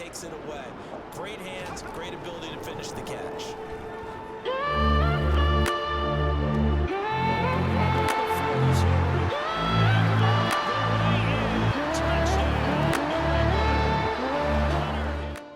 takes it away. Great hands, great ability to finish the catch.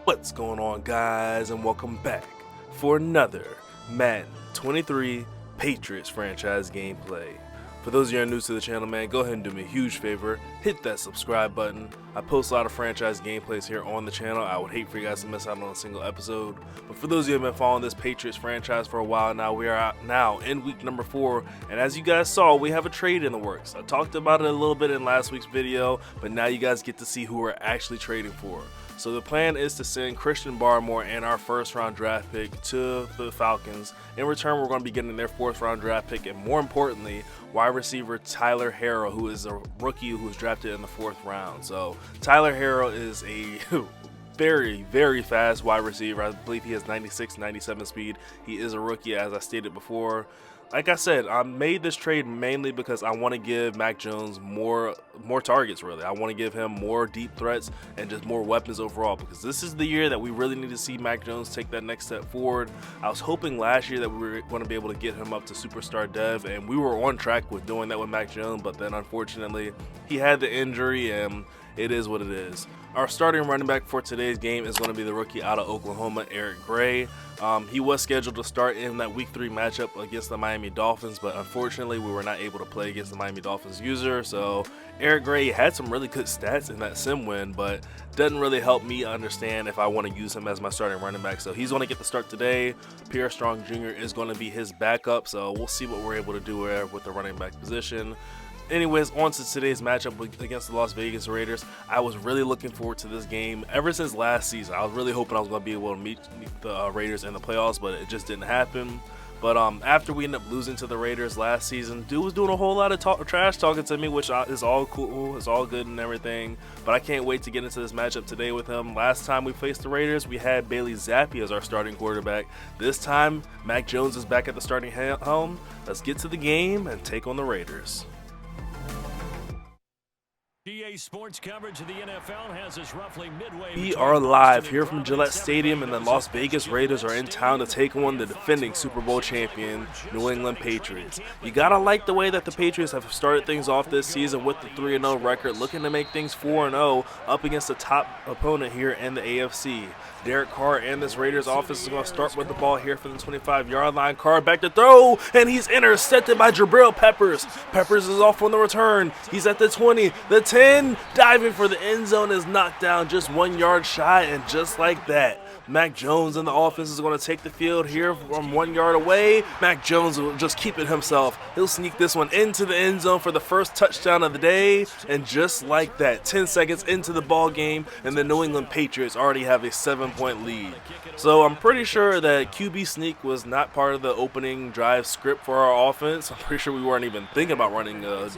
What's going on, guys, and welcome back for another Madden 23 Patriots franchise gameplay. For those of you who are new to the channel, man, go ahead and do me a huge favor, hit that subscribe button. I post a lot of franchise gameplays here on the channel. I would hate for you guys to miss out on a single episode. But for those of you who have been following this Patriots franchise for a while now, we are out now in week number 4, and as you guys saw, we have a trade in the works. I talked about it a little bit in last week's video, but now you guys get to see who we're actually trading for. So the plan is to send Christian Barmore and our first round draft pick to the Falcons. In return, we're going to be getting their 4th round draft pick, and more importantly, wide receiver Tyler Harrell, who is a rookie who was drafted in the 4th round. So Tyler Harrell is a very fast wide receiver. I believe he has 96, 97 speed. He is a rookie, as I stated before. Like I said, I made this trade mainly because I want to give Mac Jones more targets, really. I want to give him more deep threats and just more weapons overall, because this is the year that we really need to see Mac Jones take that next step forward. I was hoping last year that we were going to be able to get him up to superstar dev, and we were on track with doing that with Mac Jones, but then unfortunately he had the injury, and it is what it is. Our starting running back for today's game is going to be the rookie out of Oklahoma, Eric Gray. He was scheduled to start in that week 3 matchup against the Miami Dolphins, but unfortunately we were not able to play against the Miami Dolphins user. So Eric Gray had some really good stats in that sim win, but doesn't really help me understand if I want to use him as my starting running back. So he's going to get the start today. Pierre Strong Jr. is going to be his backup, so we'll see what we're able to do with the running back position. Anyways, on to today's matchup against the Las Vegas Raiders. I was really looking forward to this game ever since last season. I was really hoping I was going to be able to meet the Raiders in the playoffs, but it just didn't happen. But after we ended up losing to the Raiders last season, dude was doing a whole lot of trash talking to me, which is all cool, it's all good and everything. But I can't wait to get into this matchup today with him. Last time we faced the Raiders, we had Bailey Zappe as our starting quarterback. This time, Mac Jones is back at the starting helm. Let's get to the game and take on the Raiders. Sports coverage of the NFL has us roughly midway. We are live here from Gillette Stadium, and the Las Vegas Raiders are in town to take on the defending Super Bowl champion New England Patriots. You gotta like the way that the Patriots have started things off this season with the 3-0 record, looking to make things 4-0 up against the top opponent here in the AFC. Derek Carr and this Raiders offense is going to start with the ball here from the 25-yard line. Carr back to throw, and he's intercepted by Jabril Peppers. Peppers is off on the return. He's at the 20, the 10, diving for the end zone, is knocked down just 1 yard shy, and just like that, Mac Jones and the offense is going to take the field here from 1 yard away. Mac Jones will just keep it himself. He'll sneak this one into the end zone for the first touchdown of the day, and just like that, 10 seconds into the ball game, and the New England Patriots already have a 7-point lead. So I'm pretty sure that QB sneak was not part of the opening drive script for our offense. I'm pretty sure we weren't even thinking about running a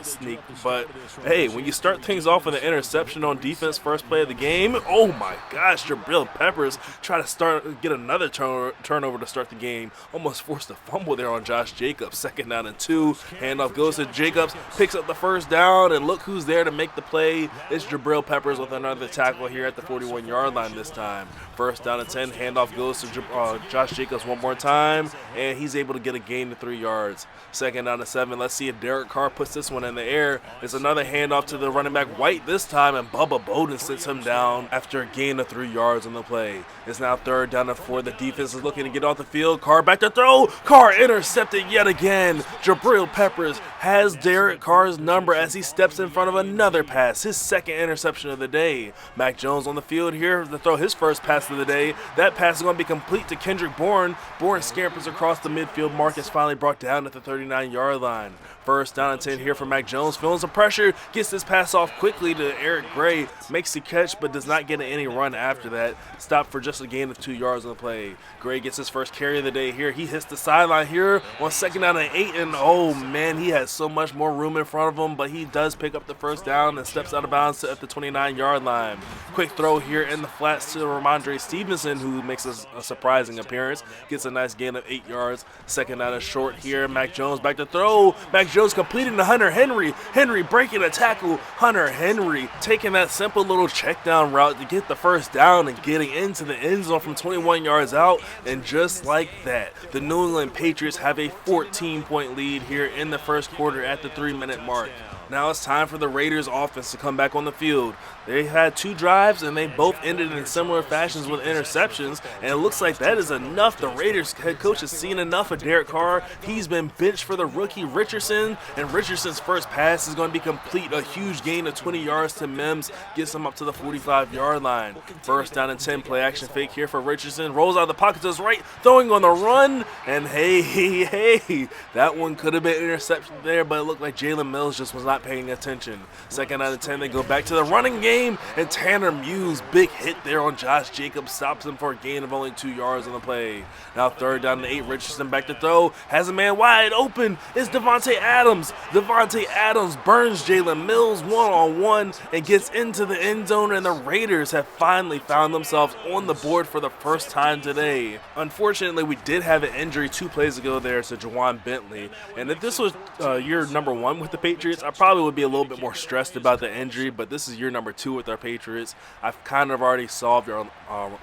sneak, but hey, when you start things off with an interception on defense, first play of the game, oh my gosh, Jabril Peppers try to get another turnover to start the game. Almost forced a fumble there on Josh Jacobs. 2nd down and 2. Handoff goes to Jacobs, picks up the first down, and look who's there to make the play. It's Jabril Peppers with another tackle here at the 41-yard line this time. 1st down and 10. Handoff goes to Josh Jacobs one more time, and he's able to get a gain of 3 yards. 2nd down and 7. Let's see if Derek Carr puts this one in the air. It's another handoff to the running back White this time, and Bubba Bowden sits him down after a gain of 3 yards on the play. It's now 3rd down and 4. The defense is looking to get off the field. Carr back to throw. Carr intercepted yet again. Jabril Peppers has Derek Carr's number as he steps in front of another pass, his 2nd interception of the day. Mac Jones on the field here to throw his first pass of the day. That pass is going to be complete to Kendrick Bourne. Bourne scampers across the midfield. Mark is finally brought down at the 39-yard line. 1st down and 10 here for Mac Jones. Feeling some pressure. Gets this pass off quickly to Eric Gray. Makes the catch but does not get any run after that. Stopped for just a gain of 2 yards on the play. Gray gets his first carry of the day here. He hits the sideline here on 2nd down and 8. And oh man, he has so much more room in front of him. But he does pick up the 1st down and steps out of bounds at the 29-yard line. Quick throw here in the flats to Ramondre Stevenson, who makes a surprising appearance. Gets a nice gain of 8 yards. 2nd down and short here. Mac Jones back to throw. Mac Jones completing to Hunter Henry. Henry breaking a tackle. Hunter Henry taking that simple little check down route to get the first down and getting into the end zone from 21 yards out. And just like that, the New England Patriots have a 14-point lead here in the first quarter at the 3-minute mark. Now it's time for the Raiders offense to come back on the field. They had 2 drives and they both ended in similar fashions with interceptions, and it looks like that is enough. The Raiders head coach has seen enough of Derek Carr. He's been benched for the rookie Richardson, and Richardson's first pass is going to be complete. A huge gain of 20 yards to Mims, gets him up to the 45-yard line. First down and 10, play action fake here for Richardson. Rolls out of the pocket to his right, throwing on the run, and hey, that one could have been interception there, but it looked like Jalen Mills just was not paying attention. Second down and 10, they go back to the running game, and Tanner Muse, big hit there on Josh Jacobs, stops him for a gain of only 2 yards on the play. Now third down and 8, Richardson back to throw, has a man wide open, it's Devontae Adams. Devontae Adams burns Jalen Mills one-on-one and gets into the end zone, and the Raiders have finally found themselves on the board for the first time today. Unfortunately, we did have an injury 2 plays ago there to Juwan Bentley, and if this was year number 1 with the Patriots, I probably would be a little bit more stressed about the injury, but this is year number 2 with our Patriots. I've kind of already solved our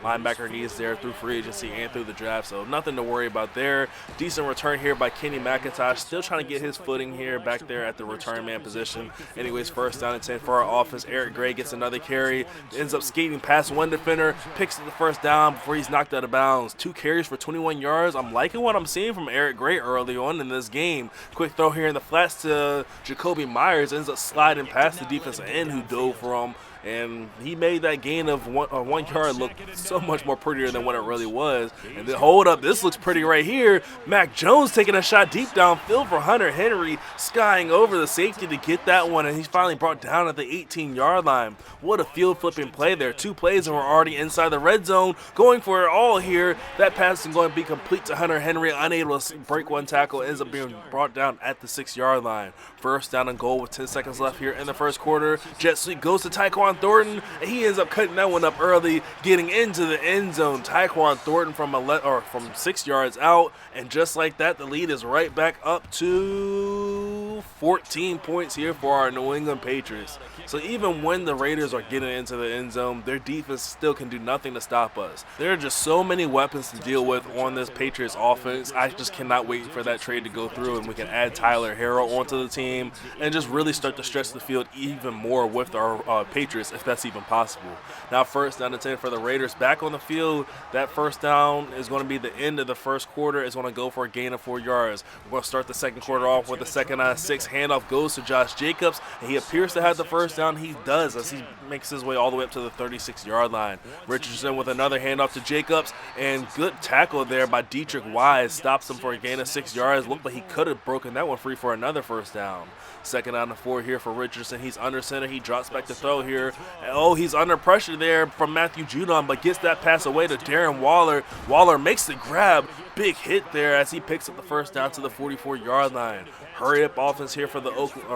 linebacker needs there through free agency and through the draft, so nothing to worry about there. Decent return here by Kenny McIntosh, still trying to get his footing here back there at the return man position. Anyways, first down and 10 for our offense. Eric Gray gets another carry, ends up skating past one defender, picks up the first down before he's knocked out of bounds. 2 carries for 21 yards. I'm liking what I'm seeing from Eric Gray early on in this game. Quick throw here in the flats to Jacoby Myers, ends up sliding past the defensive end who dove for him, and he made that gain of 1 yard look so much more prettier than what it really was. And then hold up, this looks pretty right here. Mac Jones taking a shot deep downfield for Hunter Henry, skying over the safety to get that one, and he's finally brought down at the 18-yard line. What a field-flipping play there. 2 plays and we're already inside the red zone, going for it all here. That pass is going to be complete to Hunter Henry, unable to break 1 tackle, ends up being brought down at the 6-yard line. First down and goal with 10 seconds left here in the first quarter. Jet sweep goes to Tyquan Thornton, and he ends up cutting that one up early, getting into the end zone. Tyquan Thornton from 6 yards out, and just like that, the lead is right back up to 14 points here for our New England Patriots. So even when the Raiders are getting into the end zone, their defense still can do nothing to stop us. There are just so many weapons to deal with on this Patriots offense. I just cannot wait for that trade to go through and we can add Tyler Harrell onto the team and just really start to stretch the field even more with our Patriots, if that's even possible. Now first down and 10 for the Raiders back on the field. That first down is going to be the end of the first quarter. It's going to go for a gain of 4 yards. We're going to start the second quarter off with a 2nd and 6. Handoff goes to Josh Jacobs, and he appears to have the first down. He does, as he makes his way all the way up to the 36-yard line. Richardson with another handoff to Jacobs, and good tackle there by Dietrich Wise. Stops him for a gain of 6 yards. Looked like he could have broken that one free for another first down. 2nd down and 4 here for Richardson. He's under center. He drops back to throw here. Oh, he's under pressure there from Matthew Judon, but gets that pass away to Darren Waller. Waller makes the grab. Big hit there as he picks up the first down to the 44-yard line. Hurry up offense here for the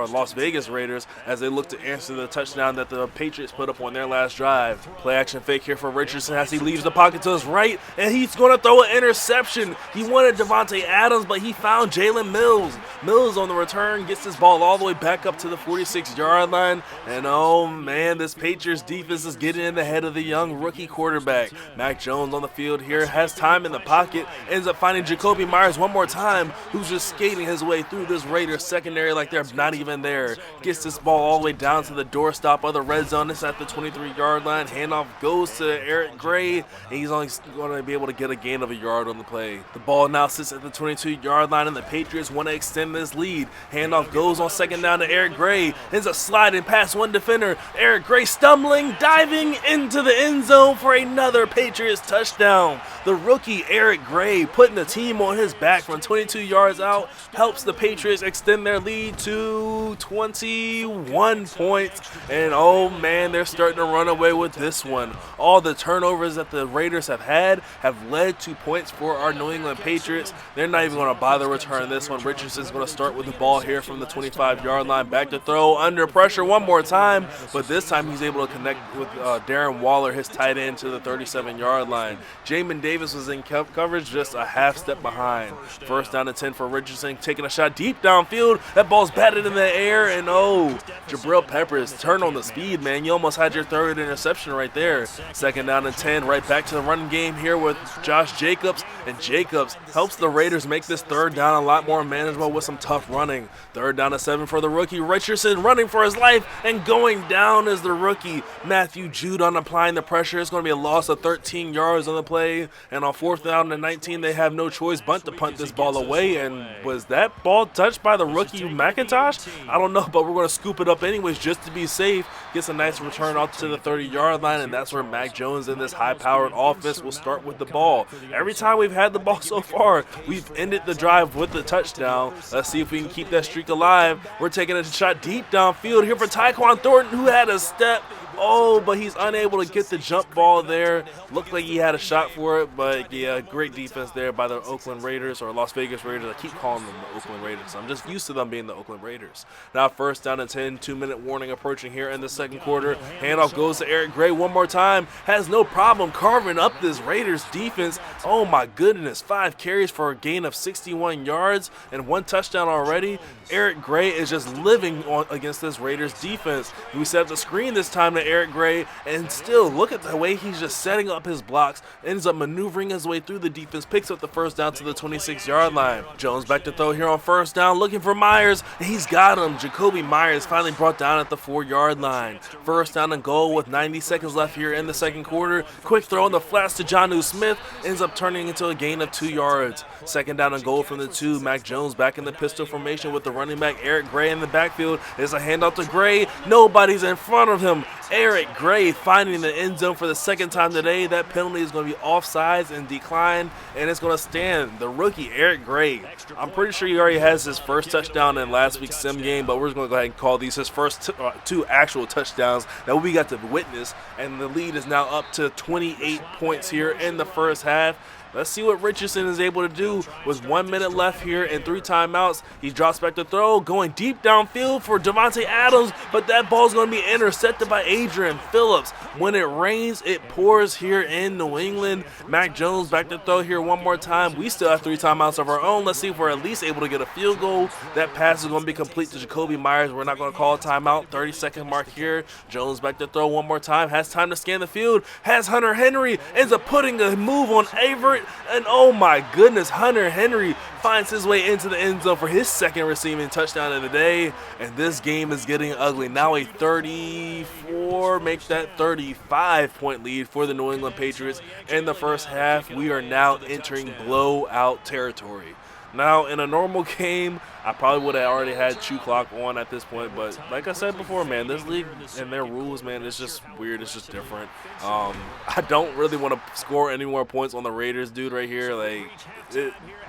Las Vegas Raiders as they look to answer the touchdown that the Patriots put up on their last drive. Play action fake here for Richardson as he leaves the pocket to his right, and he's going to throw an interception. He wanted Devontae Adams, but he found Jalen Mills. Mills on the return gets this ball all the way back up to the 46-yard line, and oh man, this Patriots defense is getting in the head of the young rookie quarterback. Mac Jones on the field here, has time in the pocket, ends up finding Jacoby Myers one more time, who's just skating his way through this Raiders secondary like they're not even there. Gets this ball all the way down to the doorstop of the red zone. It's at the 23-yard line. Handoff goes to Eric Gray, and he's only going to be able to get a gain of a yard on the play. The ball now sits at the 22-yard line, and the Patriots want to extend this lead. Handoff goes on 2nd down to Eric Gray. Ends up sliding past one defender. Eric Gray stumbling, diving into the end zone for another Patriots touchdown. The rookie Eric Gray, putting the team on his back from 22 yards out, helps the Patriots extend their lead to 21 points. And oh man, they're starting to run away with this one. All the turnovers that the Raiders have had have led to points for our New England Patriots. They're not even going to bother returning this one. Richardson's going to start with the ball here from the 25-yard line. Back to throw, under pressure one more time, but this time he's able to connect with Darren Waller, his tight end, to the 37-yard line. Jamin Davis was in coverage just a half step behind. First down and 10 for Richardson, taking a shot deep downfield. That ball's batted in the air, and oh, Jabril Peppers turned on the speed, man. You almost had your third interception right there. Second down and 10, right back to the running game here with Josh Jacobs, and Jacobs helps the Raiders make this third down a lot more manageable with some tough running. Third down and 7 for the rookie Richardson, running for his life, and going down is the rookie Matthew Judon applying the pressure. It's going to be a loss of 13 yards on the play, and on fourth down and 19, they have no choice but to punt this ball away. And was that ball touched by the rookie McIntosh? I don't know, but we're going to scoop it up anyways just to be safe. Gets a nice return out to the 30-yard line, and that's where Mac Jones in this high-powered offense will start with the ball. Every time we've had the ball so far, we've ended the drive with the touchdown. Let's see if we can keep that streak alive. We're taking a shot deep downfield here for Tyquan Thornton, who had a step. Oh, but he's unable to get the jump ball there. Looked like he had a shot for it, but yeah, great defense there by the Oakland Raiders, or Las Vegas Raiders. I keep calling them the Oakland Raiders. I'm just used to them being the Oakland Raiders. Now first down and 10, 2-minute warning approaching here in the second quarter. Handoff goes to Eric Gray one more time. Has no problem carving up this Raiders defense. Oh my goodness, 5 carries for a gain of 61 yards and 1 touchdown already. Eric Gray is just living on against this Raiders defense. We set up the screen this time to Eric Gray, and still look at the way he's just setting up his blocks, ends up maneuvering his way through the defense, picks up the first down to the 26-yard line. Jones back to throw here on first down, looking for Myers, and he's got him. Jacoby Myers finally brought down at the 4-yard line. First down and goal with 90 seconds left here in the second quarter. Quick throw on the flats to Jonnu Smith, ends up turning into a gain of 2 yards. Second down and goal from the 2. Mac Jones back in the pistol formation with the running back Eric Gray in the backfield. There's a handoff to Gray. Nobody's in front of him. Eric Gray finding the end zone for the second time today. That penalty is going to be offsides and declined, and it's going to stand. The rookie Eric Gray, I'm pretty sure he already has his first touchdown in last week's sim game, but we're just going to go ahead and call these his first 2 actual touchdowns that we got to witness, and the lead is now up to 28 points here in the first half. Let's see what Richardson is able to do with 1 minute left here and 3 timeouts. He drops back to throw, going deep downfield for Devontae Adams, but that ball's going to be intercepted by Adrian Phillips. When it rains, it pours here in New England. Mac Jones back to throw here one more time. We still have 3 timeouts of our own. Let's see if we're at least able to get a field goal. That pass is going to be complete to Jacoby Myers. We're not going to call a timeout. 30-second mark here. Jones back to throw one more time. Has time to scan the field. Has Hunter Henry. Ends up putting a move on Averett. And oh my goodness, Hunter Henry finds his way into the end zone for his second receiving touchdown of the day. And this game is getting ugly. Now a 34, make that 35-point lead for the New England Patriots in the first half. We are now entering blowout territory. Now, in a normal game, I probably would have already had Chew Clock on at this point, but like I said before, man, this league and their rules, man, it's just weird. It's just different. I don't really want to score any more points on the Raiders, dude, right here. Like,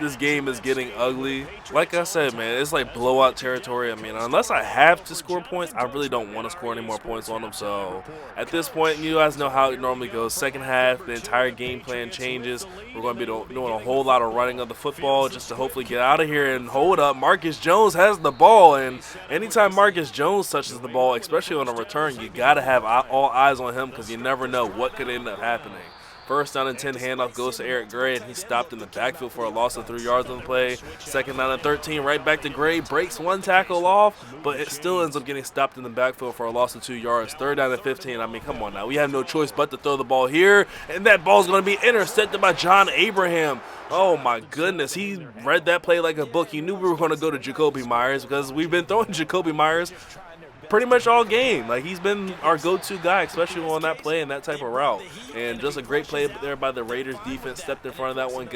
this game is getting ugly. Like I said, man, it's like blowout territory. I mean, unless I have to score points, I really don't want to score any more points on them. So at this point, you guys know how it normally goes. Second half, the entire game plan changes. We're going to be doing a whole lot of running of the football just to hopefully get out of here and hold up. Marcus Jones has the ball, and anytime Marcus Jones touches the ball, especially on a return, you got to have all eyes on him because you never know what could end up happening. First down and 10, handoff goes to Eric Gray, and he's stopped in the backfield for a loss of 3 yards on the play. Second down and 13, right back to Gray, breaks 1 tackle off, but it still ends up getting stopped in the backfield for a loss of 2 yards. Third down and 15, I mean, come on now. We have no choice but to throw the ball here, and that ball's going to be intercepted by John Abraham. Oh my goodness, he read that play like a book. He knew we were going to go to Jacoby Myers because we've been throwing Jacoby Myers pretty much all game. Like, he's been our go-to guy, especially on that play and that type of route. And just a great play there by the Raiders defense. Stepped in front of that one,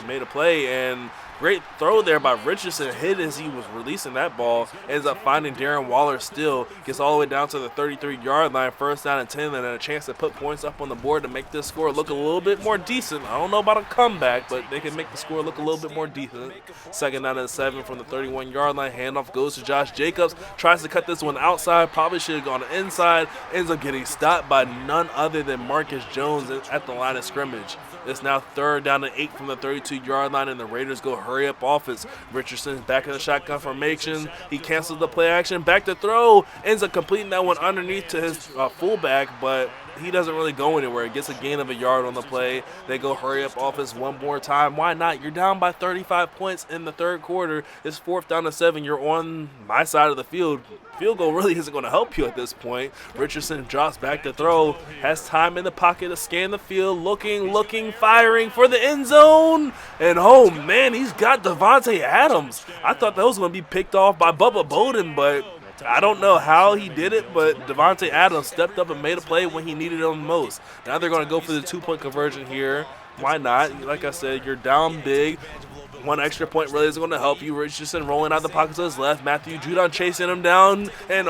made a play, and great throw there by Richardson. Hit as he was releasing that ball. Ends up finding Darren Waller still. Gets all the way down to the 33-yard line. First down and 10, and a chance to put points up on the board to make this score look a little bit more decent. I don't know about a comeback, but they can make the score look a little bit more decent. Second down and 7 from the 31-yard line. Handoff goes to Josh Jacobs. Tries to cut this one outside. Probably should have gone inside. Ends up getting stopped by none other than Marcus Jones at the line of scrimmage. It's now third down and 8 from the 32-yard line, and the Raiders go hurry-up offense. Richardson's back in the shotgun formation. He cancels the play action. Back to throw. Ends up completing that one underneath to his fullback, but he doesn't really go anywhere. Gets a gain of a yard on the play. They go hurry up offense one more time. Why not? You're down by 35 points in the third quarter. It's 4th down and 7. You're on my side of the field. Field goal really isn't going to help you at this point. Richardson drops back to throw. Has time in the pocket to scan the field. Looking, firing for the end zone. And oh man, he's got Davante Adams. I thought that was going to be picked off by Bubba Bowden, but I don't know how he did it, but Davante Adams stepped up and made a play when he needed him most. Now they're going to go for the 2-point conversion here. Why not? Like I said, you're down big. 1 extra point really isn't going to help you. Richardson rolling out the pocket to his left. Matthew Judon chasing him down. And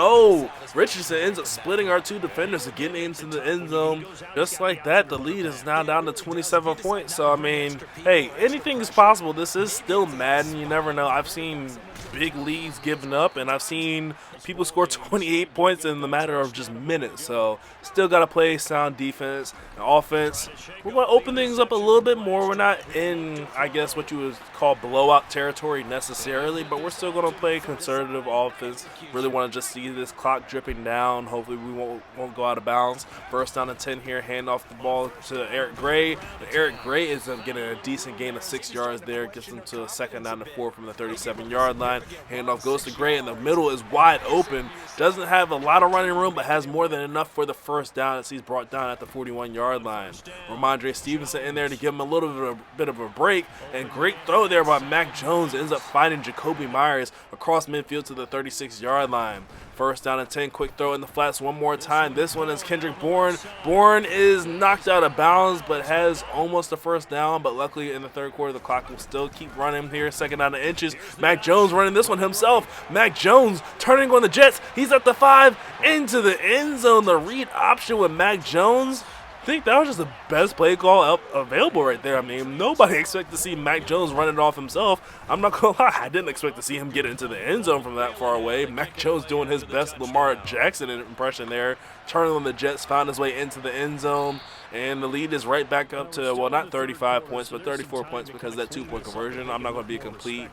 Richardson ends up splitting our 2 defenders and getting into the end zone. Just like that, the lead is now down to 27 points. So, I mean, hey, anything is possible. This is still Madden. You never know. I've seen big leads given up, and I've seen people score 28 points in the matter of just minutes. So still got to play sound defense and offense. We're going to open things up a little bit more. We're not in, I guess, what you would call blowout territory necessarily, but we're still going to play conservative offense. Really want to just see this clock dripping down. Hopefully we won't go out of bounds. 1st down and 10 here. Hand off the ball to Eric Gray. And Eric Gray ends up getting a decent gain of 6 yards there. Gets him to a 2nd down and 4 from the 37-yard line. Handoff goes to Gray, and the middle is wide open. Doesn't have a lot of running room, but has more than enough for the 1st down as he's brought down at the 41-yard line. Ramondre Stevenson in there to give him a little bit of a break, and great throw there by Mac Jones. Ends up finding Jacoby Myers across midfield to the 36-yard line. 1st down and 10, quick throw in the flats one more time. This one is Kendrick Bourne. Bourne is knocked out of bounds, but has almost a 1st down. But luckily in the third quarter, the clock will still keep running here. 2nd down and inches. Mac Jones running this one himself. Mac Jones turning on the Jets. He's at the 5, into the end zone. The read option with Mac Jones. I think that was just the best play call available right there. I mean, nobody expected to see Mac Jones run it off himself. I'm not going to lie, I didn't expect to see him get into the end zone from that far away. Mac Jones doing his best Lamar Jackson impression there. Turning on the Jets, found his way into the end zone. And the lead is right back up to, well, not 35 points, but 34 points because of that 2-point conversion. I'm not going to be a complete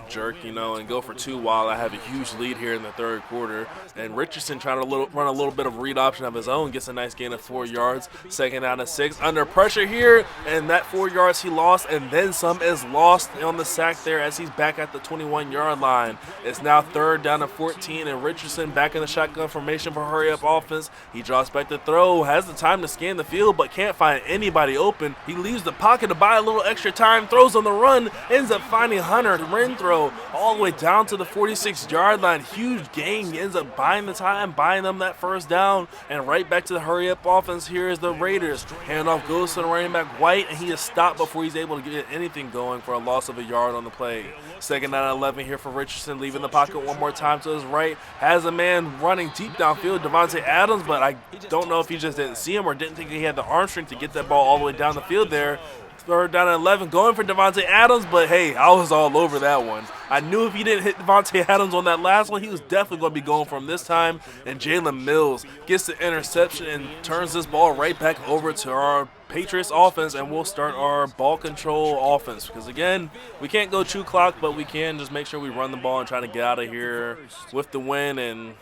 jerk, and go for 2 while I have a huge lead here in the third quarter. And Richardson trying to run a little bit of read option of his own, gets a nice gain of 4 yards. 2nd down and 6, under pressure here, and that 4 yards he lost, and then some is lost on the sack there as he's back at the 21-yard line. It's now 3rd down and 14, and Richardson back in the shotgun formation for hurry-up offense. He draws back to throw, has the time to scan the field, but can't find anybody open. He leaves the pocket to buy a little extra time, throws on the run, ends up finding Hunter Renfrow all the way down to the 46-yard line. Huge gain. He ends up buying the time, buying them that 1st down, and right back to the hurry-up offense. Here is the Raiders. Handoff goes to the running back White, and he is stopped before he's able to get anything going for a loss of a yard on the play. 2nd down and 11 here for Richardson, leaving the pocket one more time to his right. Has a man running deep downfield, Davante Adams, but I don't know if he just didn't see him or didn't think he had the arm strength to get that ball all the way down the field there. 3rd down and 11, going for Davante Adams, but hey, I was all over that one. I knew if he didn't hit Davante Adams on that last one, he was definitely going to be going for him this time. And Jalen Mills gets the interception and turns this ball right back over to our Patriots offense, and we'll start our ball control offense. Because again, we can't go chew clock, but we can just make sure we run the ball and try to get out of here with the win and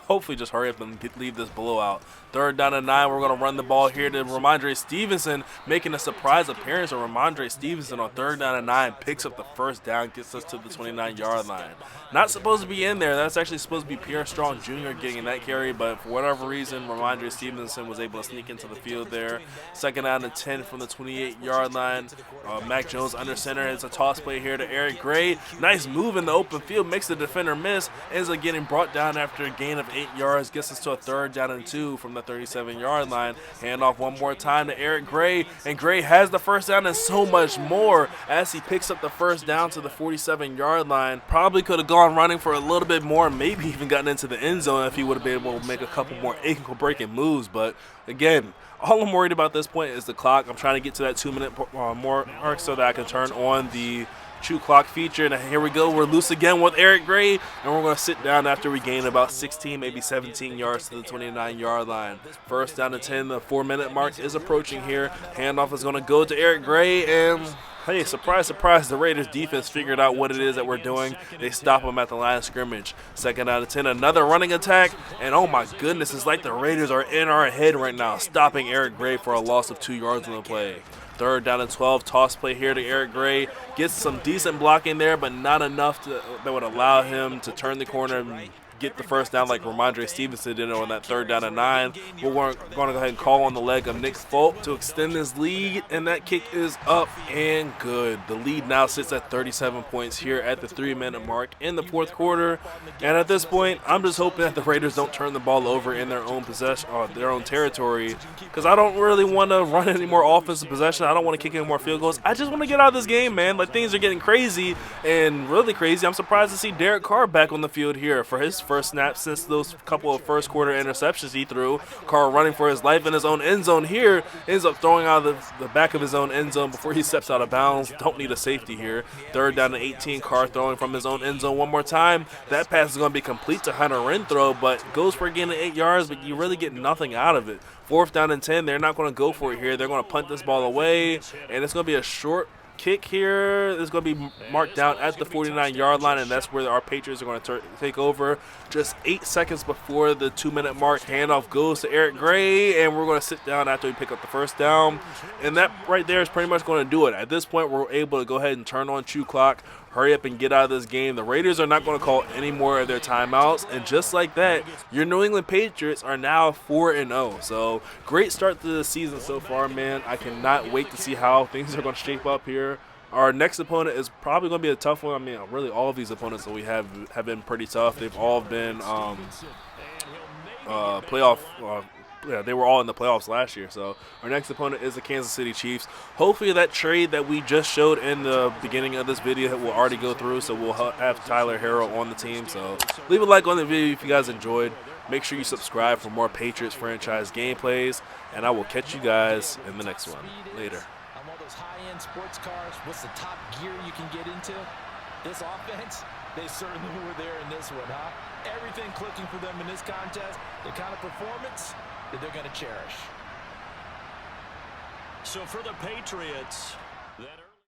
hopefully just hurry up and leave this blowout. 3rd down and 9, we're going to run the ball here to Ramondre Stevenson, making a surprise appearance of Ramondre Stevenson on 3rd down and 9, picks up the 1st down, gets us to the 29-yard line. Not supposed to be in there. That's actually supposed to be Pierre Strong Jr. getting that carry, but for whatever reason, Ramondre Stevenson was able to sneak into the field there. 2nd down and 10 from the 28-yard line. Mac Jones under center. It's a toss play here to Eric Gray. Nice move in the open field, makes the defender miss. Ends up getting brought down after a gain of 8 yards, gets us to a 3rd down and 2 from the 37-yard line. Handoff one more time to Eric Gray, and Gray has the 1st down and so much more as he picks up the 1st down to the 47-yard line. Probably could have gone running for a little bit more, maybe even gotten into the end zone if he would have been able to make a couple more ankle-breaking moves. But again, all I'm worried about at this point is the clock. I'm trying to get to that 2-minute mark so that I can turn on the chew clock feature. And here we go. We're loose again with Eric Gray, and we're going to sit down after we gain about 16, maybe 17 yards to the 29-yard line. 1st down and 10. The 4-minute mark is approaching here. Handoff is going to go to Eric Gray, and hey, surprise, surprise, the Raiders defense figured out what it is that we're doing. They stop them at the line of scrimmage. 2nd out of 10, another running attack. And oh my goodness, it's like the Raiders are in our head right now, stopping Eric Gray for a loss of 2 yards on the play. 3rd down and 12, toss play here to Eric Gray. Gets some decent blocking there, but not enough that would allow him to turn the corner and get the first down like Ramondre Stevenson did on that 3rd down and 9. We're going to go ahead and call on the leg of Nick Folk to extend his lead, and that kick is up and good. The lead now sits at 37 points here at the 3-minute mark in the 4th quarter. And at this point, I'm just hoping that the Raiders don't turn the ball over in their own possession, or their own territory, because I don't really want to run any more offensive possession. I don't want to kick any more field goals. I just want to get out of this game, man. Like, things are getting crazy and really crazy. I'm surprised to see Derek Carr back on the field here for his first snap since those couple of first quarter interceptions he threw. Carr running for his life in his own end zone here, ends up throwing out of the back of his own end zone before he steps out of bounds. Don't need a safety here. 3rd down and 18, Carr throwing from his own end zone one more time. That pass is going to be complete to Hunter Renfrow, but goes for a gain of 8 yards, but you really get nothing out of it. 4th down and 10, they're not going to go for it here. They're going to punt this ball away, and it's going to be a short kick here. It's going to be marked down at the 49-yard line, and that's where our Patriots are going to take over. Just 8 seconds before the 2-minute mark, handoff goes to Eric Gray, and we're going to sit down after we pick up the first down. And that right there is pretty much going to do it. At this point, we're able to go ahead and turn on chew clock, hurry up and get out of this game. The Raiders are not going to call any more of their timeouts, and just like that, your New England Patriots are now 4-0. So great start to the season so far, man. I cannot wait to see how things are going to shape up here. Our next opponent is probably going to be a tough one. I mean, really all of these opponents that we have been pretty tough. They've all been playoff yeah, they were all in the playoffs last year. So our next opponent is the Kansas City Chiefs. Hopefully that trade that we just showed in the beginning of this video will already go through, so we'll have Tyler Harrell on the team. So leave a like on the video if you guys enjoyed. Make sure you subscribe for more Patriots franchise gameplays, and I will catch you guys in the next one. Later. On one of those high-end sports cars, what's the top gear you can get into? This offense, they certainly were there in this one, huh? Everything clicking for them in this contest, the kind of performance that they're going to cherish. So for the Patriots,